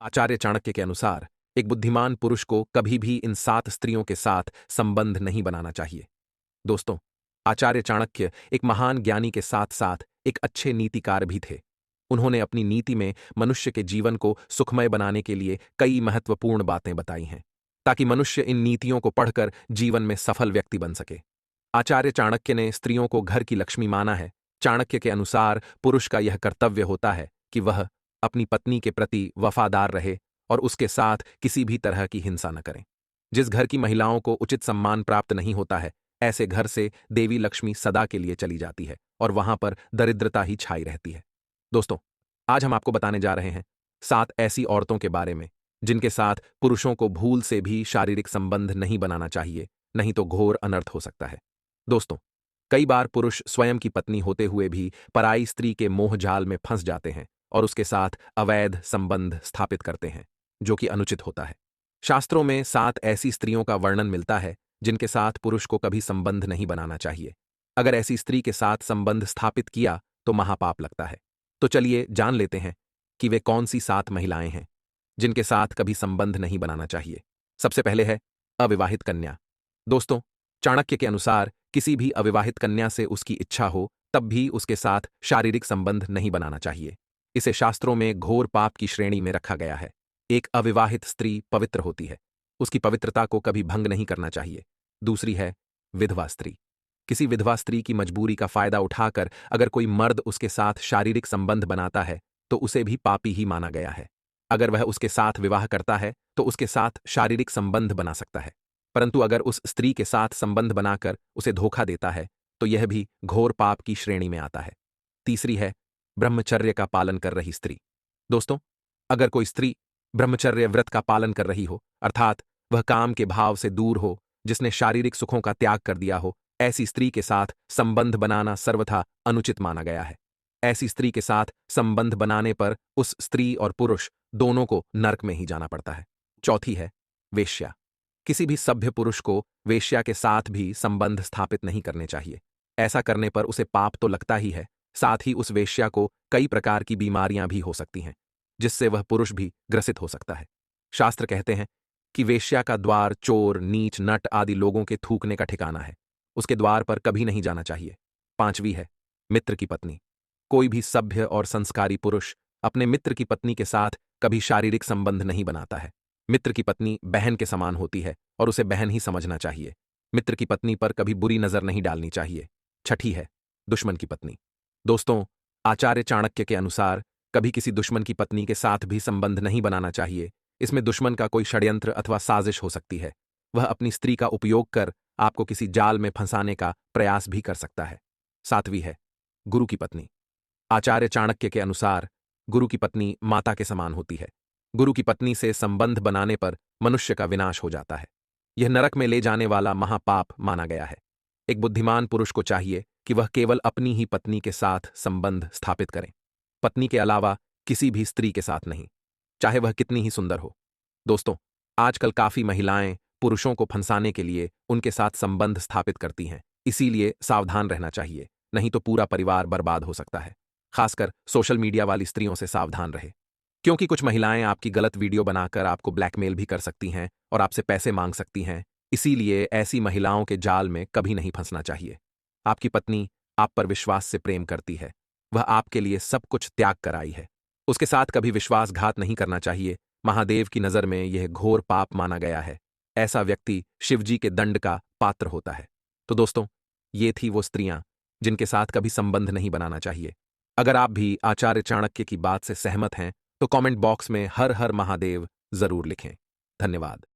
आचार्य चाणक्य के अनुसार एक बुद्धिमान पुरुष को कभी भी इन 7 स्त्रियों के साथ संबंध नहीं बनाना चाहिए। दोस्तों, आचार्य चाणक्य एक महान ज्ञानी के साथ साथ एक अच्छे नीतिकार भी थे। उन्होंने अपनी नीति में मनुष्य के जीवन को सुखमय बनाने के लिए कई महत्वपूर्ण बातें बताई हैं, ताकि मनुष्य इन नीतियों को पढ़कर जीवन में सफल व्यक्ति बन सके। आचार्य चाणक्य ने स्त्रियों को घर की लक्ष्मी माना है। चाणक्य के अनुसार पुरुष का यह कर्तव्य होता है कि वह अपनी पत्नी के प्रति वफादार रहे और उसके साथ किसी भी तरह की हिंसा न करें। जिस घर की महिलाओं को उचित सम्मान प्राप्त नहीं होता है, ऐसे घर से देवी लक्ष्मी सदा के लिए चली जाती है और वहां पर दरिद्रता ही छाई रहती है। दोस्तों, आज हम आपको बताने जा रहे हैं 7 ऐसी औरतों के बारे में जिनके साथ पुरुषों को भूल से भी शारीरिक संबंध नहीं बनाना चाहिए, नहीं तो घोर अनर्थ हो सकता है। दोस्तों, कई बार पुरुष स्वयं की पत्नी होते हुए भी पराई स्त्री के मोह जाल में फंस जाते हैं और उसके साथ अवैध संबंध स्थापित करते हैं, जो कि अनुचित होता है। शास्त्रों में 7 ऐसी स्त्रियों का वर्णन मिलता है जिनके साथ पुरुष को कभी संबंध नहीं बनाना चाहिए। अगर ऐसी स्त्री के साथ संबंध स्थापित किया तो महापाप लगता है। तो चलिए जान लेते हैं कि वे कौन सी 7 महिलाएं हैं जिनके साथ कभी संबंध नहीं बनाना चाहिए। सबसे पहले है अविवाहित कन्या। दोस्तों, चाणक्य के अनुसार किसी भी अविवाहित कन्या से उसकी इच्छा हो तब भी उसके साथ शारीरिक संबंध नहीं बनाना चाहिए। इसे शास्त्रों में घोर पाप की श्रेणी में रखा गया है। एक अविवाहित स्त्री पवित्र होती है, उसकी पवित्रता को कभी भंग नहीं करना चाहिए। दूसरी है विधवा स्त्री। किसी विधवा स्त्री की मजबूरी का फायदा उठाकर अगर कोई मर्द उसके साथ शारीरिक संबंध बनाता है तो उसे भी पापी ही माना गया है। अगर वह उसके साथ विवाह करता है तो उसके साथ शारीरिक संबंध बना सकता है, परंतु अगर उस स्त्री के साथ संबंध बनाकर उसे धोखा देता है तो यह भी घोर पाप की श्रेणी में आता है। तीसरी है ब्रह्मचर्य का पालन कर रही स्त्री। दोस्तों, अगर कोई स्त्री ब्रह्मचर्य व्रत का पालन कर रही हो, अर्थात वह काम के भाव से दूर हो, जिसने शारीरिक सुखों का त्याग कर दिया हो, ऐसी स्त्री के साथ संबंध बनाना सर्वथा अनुचित माना गया है। ऐसी स्त्री के साथ संबंध बनाने पर उस स्त्री और पुरुष दोनों को नरक में ही जाना पड़ता है। चौथी है वेश्या। किसी भी सभ्य पुरुष को वेश्या के साथ भी संबंध स्थापित नहीं करने चाहिए। ऐसा करने पर उसे पाप तो लगता ही है, साथ ही उस वेश्या को कई प्रकार की बीमारियां भी हो सकती हैं, जिससे वह पुरुष भी ग्रसित हो सकता है। शास्त्र कहते हैं कि वेश्या का द्वार चोर, नीच, नट आदि लोगों के थूकने का ठिकाना है। उसके द्वार पर कभी नहीं जाना चाहिए। पांचवी है मित्र की पत्नी। कोई भी सभ्य और संस्कारी पुरुष अपने मित्र की पत्नी के साथ कभी शारीरिक संबंध नहीं बनाता है। मित्र की पत्नी बहन के समान होती है और उसे बहन ही समझना चाहिए। मित्र की पत्नी पर कभी बुरी नजर नहीं डालनी चाहिए। छठी है दुश्मन की पत्नी। दोस्तों, आचार्य चाणक्य के अनुसार कभी किसी दुश्मन की पत्नी के साथ भी संबंध नहीं बनाना चाहिए। इसमें दुश्मन का कोई षड्यंत्र अथवा साजिश हो सकती है। वह अपनी स्त्री का उपयोग कर आपको किसी जाल में फंसाने का प्रयास भी कर सकता है। सातवीं है गुरु की पत्नी। आचार्य चाणक्य के अनुसार गुरु की पत्नी माता के समान होती है। गुरु की पत्नी से संबंध बनाने पर मनुष्य का विनाश हो जाता है। यह नरक में ले जाने वाला महापाप माना गया है। एक बुद्धिमान पुरुष को चाहिए कि वह केवल अपनी ही पत्नी के साथ संबंध स्थापित करें, पत्नी के अलावा किसी भी स्त्री के साथ नहीं, चाहे वह कितनी ही सुंदर हो। दोस्तों, आजकल काफी महिलाएं पुरुषों को फंसाने के लिए उनके साथ संबंध स्थापित करती हैं। इसीलिए सावधान रहना चाहिए, नहीं तो पूरा परिवार बर्बाद हो सकता है। खासकर सोशल मीडिया वाली स्त्रियों से सावधान रहे, क्योंकि कुछ महिलाएं आपकी गलत वीडियो बनाकर आपको ब्लैकमेल भी कर सकती हैं और आपसे पैसे मांग सकती हैं। इसीलिए ऐसी महिलाओं के जाल में कभी नहीं फंसना चाहिए। आपकी पत्नी आप पर विश्वास से प्रेम करती है, वह आपके लिए सब कुछ त्याग कर आई है। उसके साथ कभी विश्वासघात नहीं करना चाहिए। महादेव की नजर में यह घोर पाप माना गया है। ऐसा व्यक्ति शिवजी के दंड का पात्र होता है। तो दोस्तों, ये थी वो स्त्रियां जिनके साथ कभी संबंध नहीं बनाना चाहिए। अगर आप भी आचार्य चाणक्य की बात से सहमत हैं तो कमेंट बॉक्स में हर हर महादेव जरूर लिखें। धन्यवाद।